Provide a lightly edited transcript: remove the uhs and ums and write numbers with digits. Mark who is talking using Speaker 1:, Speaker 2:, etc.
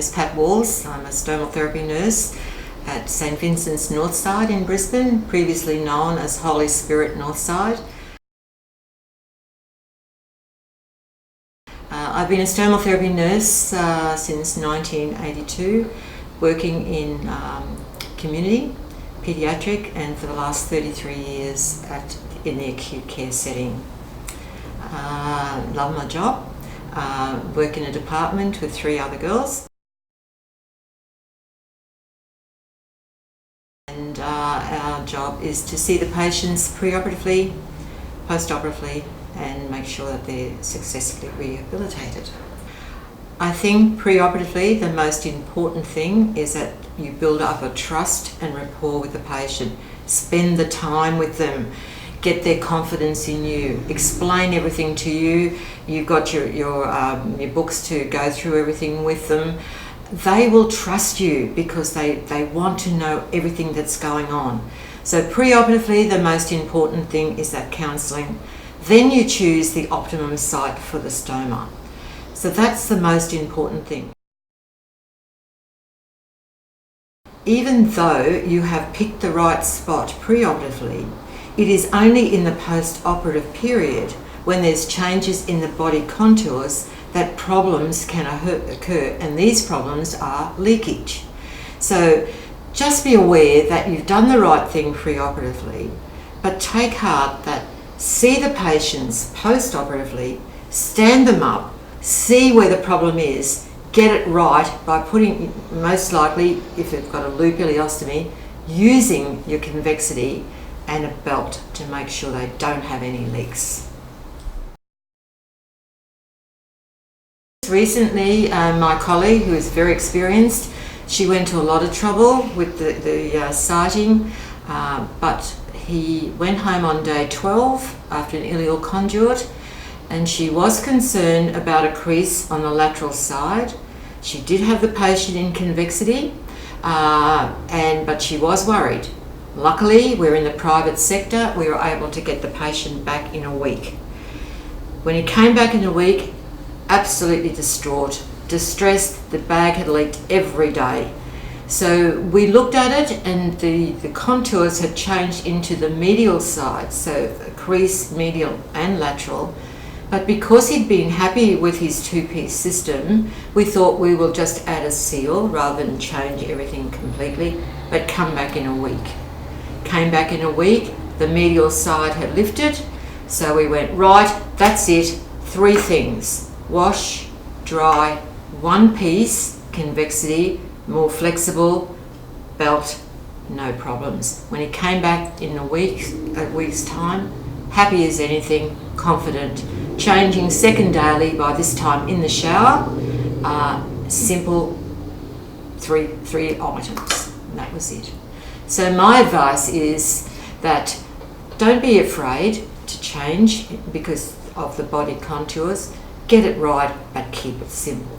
Speaker 1: is Pat Walls. I'm a stomal therapy nurse at St Vincent's Northside in Brisbane, previously known as Holy Spirit Northside. I've been a stomal therapy nurse since 1982, working in community, paediatric, and for the last 33 years in the acute care setting. Love my job. Work in a department with 3 other girls. And our job is to see the patients pre-operatively, post-operatively, and make sure that they're successfully rehabilitated. I think pre-operatively the most important thing is that you build up a trust and rapport with the patient. Spend the time with them. Get their confidence in you, explain everything to you. You've got your books to go through everything with them. They will trust you because they want to know everything that's going on. So pre-operatively, the most important thing is that counselling. Then you choose the optimum site for the stoma. So that's the most important thing. Even though you have picked the right spot pre-operatively, it is only in the post-operative period, when there's changes in the body contours, that problems can occur, and these problems are leakage. So just be aware that you've done the right thing pre-operatively, but take heart that see the patients post-operatively, stand them up, see where the problem is, get it right by putting, most likely, if they've got a loop ileostomy, using your convexity and a belt to make sure they don't have any leaks. Recently, my colleague, who is very experienced, she went to a lot of trouble with the sighting, but he went home on day 12 after an ileal conduit, and she was concerned about a crease on the lateral side. She did have the patient in convexity, but she was worried. Luckily, we're in the private sector. We were able to get the patient back in a week. When he came back in a week, absolutely distraught, distressed. The bag had leaked every day. So we looked at it, and the contours had changed into the medial side, so a crease, medial and lateral. But because he'd been happy with his 2-piece system, we thought we will just add a seal rather than change everything completely, but come back in a week. Came back in a week, the medial side had lifted, so we went, right, that's it, 3 things: wash, dry, 1 piece, convexity, more flexible, belt, no problems. When he came back in a week's time, happy as anything, confident, changing secondarily by this time in the shower, simple 3 items, and that was it. So my advice is that don't be afraid to change because of the body contours. Get it right, but keep it simple.